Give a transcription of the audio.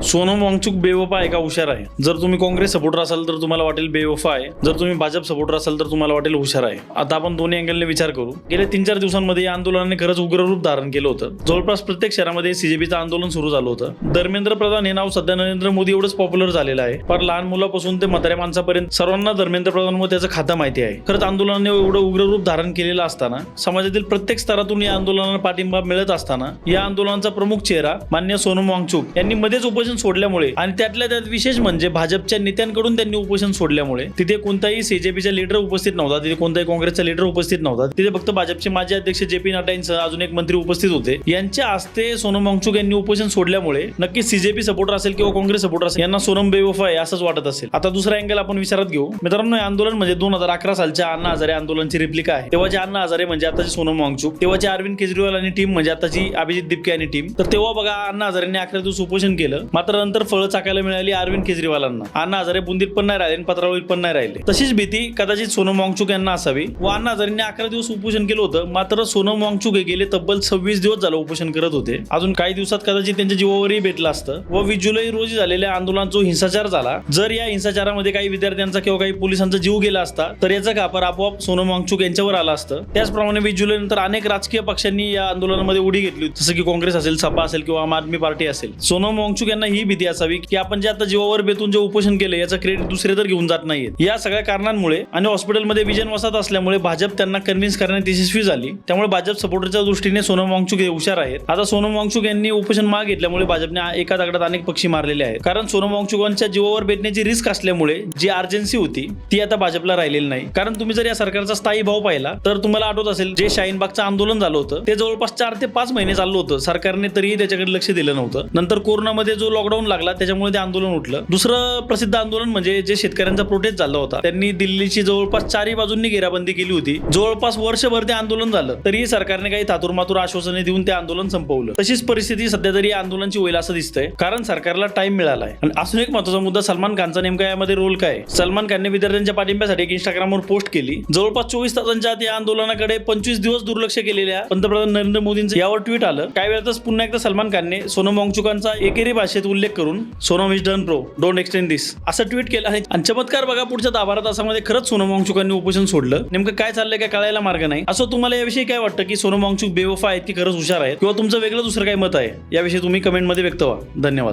सोनम वांगचुक बेवफा आहे का हुशार आहे? जर तुम्ही काँग्रेस सपोर्टर असाल तर तुम्हाला वाटेल बेवफा आहे, जर तुम्ही भाजप सपोर्टर असाल तर तुम्हाला वाटेल हुशार आहे. आता आपण दोन्ही अँगलने विचार करू. गेल्या 3-4 दिवसांमध्ये या आंदोलनाने खरंच उग्र रूप धारण केलं होतं. जवळपास प्रत्येक शहरामध्ये सीजेपीचं आंदोलन सुरू झालं होतं. धर्मेंद्र प्रधान हे नाव सध्या नरेंद्र मोदी एवढंच पॉप्युलर झालेलं आहे. फार लहान मुलापासून ते म्हाताऱ्या माणसापर्यंत सर्वांना धर्मेंद्र प्रधान व त्याचं खातं माहिती आहे. खरंच आंदोलनाने एवढं उग्र रूप धारण केलेलं असताना, समाजातील प्रत्येक स्तरातून या आंदोलनाला पाठिंबा मिळत असताना, या आंदोलनाचा प्रमुख चेहरा मान्य सोनम वांगचुक यांनी मध्येच उपोषण सोडल्यामुळे आणि त्यातल्या त्यात विशेष म्हणजे भाजपच्या नेत्यांकडून त्यांनी उपोषण सोडल्यामुळे तिथे कोणताही सीजेपीचा लीडर उपस्थित नव्हता, तिथे कोणताही काँग्रेसचा लीडर उपस्थित नव्हता. तिथे फक्त भाजपचे माजी अध्यक्ष जे.पी. नड्डा यांसह अजून एक मंत्री उपस्थित होते. यांच्या हस्ते सोनम वांगचुक यांनी उपोषण सोडल्यामुळे नक्की सीजेपी सपोर्टर असेल किंवा काँग्रेस सपोर्टर असेल यांना सोनम बेवफा आहे असंच वाटत असेल. आता दुसरा अँगल आपण विचारात घेऊ. मित्रांनो, हे आंदोलन म्हणजे 2011 सालच्या अण्णा हजारे आंदोलनाची रिप्लिका आहे. तेव्हाचे अण्णा हजारे म्हणजे आताची सोनम वांगचुक, तेव्हाचे अरविंद केजरीवाल आणि टीम म्हणजे आताची अभिजित दिपके आणि टीम. तर तेव्हा बघा, अण्णा हजारेंनी 11 दिवस उपोषण केलं, मात्र नंतर फळं चाकायला मिळाली अरविंद केजरीवालांना. अण्णा हजारे बुंदीत पण नाही राहिले आणि पत्रावळीत पण नाही राहिले. तशीच भीती कदाचित सोनम वांगचुक यांना असावी. व अण्णा हजारेंनी 11 दिवस उपोषण केलं होतं, मात्र सोनम वांगचुक गेले तब्बल 26 दिवस झालं उपोषण करत होते. अजून काही दिवसात कदाचित त्यांच्या जीवावरही भेटलं असतं. व 20 जुलै रोजी झालेल्या आंदोलनात जो हिंसाचार झाला, जर या हिंसाचारामध्ये काही विद्यार्थ्यांचा किंवा काही पोलिसांचा जीव गेला असता तर याचा खापर आपोआप सोनम वांगचुक यांच्यावर आला असतं. त्याचप्रमाणे 20 जुलै नंतर अनेक राजकीय पक्षांनी या आंदोलनामध्ये उडी घेतली, जसं की काँग्रेस असेल, सपा असेल किंवा आम आदमी पार्टी असेल. सोनम वांगचुक यांना ही भीती असावी की आपण जे आता जीवावर बेतून जे उपोषण केलं याचं क्रेडिट दुसरे तर घेऊन जात नाहीत. या सगळ्या कारणांमुळे आणि हॉस्पिटलमध्ये विजन वसाहत असल्यामुळे भाजप त्यांना कन्व्हिन्स करण्यात यशस्वी झाली. त्यामुळे भाजप सपोर्टरच्या दृष्टीने सोनम वांगचुक हे हुशार आहेत. आता सोनम वांगचुक यांनी उपोषण मागे घेतल्यामुळे भाजपने एका दगडात अनेक पक्षी मारलेले आहेत. कारण सोनम वांगचुकांच्या जीवावर बेतण्याची रिस्क असल्यामुळे जी अर्जन्सी होती ती आता भाजपला राहिलेली नाही. कारण तुम्ही जर या सरकारचा स्थायी भाव पाहिला तर तुम्हाला आठवत असेल, जे शाहीनबागचं आंदोलन झालं होतं ते जवळपास 4 ते 5 महिने चाललं होतं. सरकारने तरीही त्याच्याकडे लक्ष दिलं नव्हतं. नंतर कोरोनामध्ये जो लॉकडाऊन लागला त्याच्यामुळे ते आंदोलन उठलं. दुसरं प्रसिद्ध आंदोलन म्हणजे जे शेतकऱ्यांचा प्रोटेस्ट झाला होता. त्यांनी दिल्लीची जवळपास 4 बाजूंनी घेराबंदी केली होती. जवळपास वर्षभर ते आंदोलन झालं, तरीही सरकारने काही थातुरमातुर आश्वासने देऊन ते आंदोलन संपवलं. तशीच परिस्थिती सध्या तरी आंदोलनाची होईल असं दिसतंय, कारण सरकारला टाइम मिळालाय. आणि अजून एक महत्त्वाचा मुद्दा, सलमान खानचा नेमका यामध्ये रोल काय? सलमान खानने विद्यार्थ्यांच्या पाठिंब्यासाठी एक इंस्टाग्रामवर पोस्ट केली. जवळपास 24 तासांच्या आत या आंदोलनाकडे 25 दिवस दुर्लक्ष केलेल्या पंतप्रधान नरेंद्र मोदींचं यावर ट्विट आलं. काही वेळातच पुन्हा एकदा सलमान खानने सोनम वांगचुकांचा एकेरी भाषेत उल्लेख करून Sonam is done pro, don't extend this असं ट्विट केलं आहे. आणि चमत्कार बघा, पुढच्या 10-12 तासामध्ये खरंच सोनम वांगचुकांनी उपोषण सोडलं. नेमकं काय चाललंय काय कळायला मार्ग नाही. असं तुम्हाला याविषयी काय वाटतं की सोनम वांगचुक बेवफा आहेत की खरंच हुशार आहेत, किंवा तुमचं वेगळं दुसरं काय मत आहे याविषयी तुम्ही कमेंटमध्ये व्यक्त व्हा. धन्यवाद.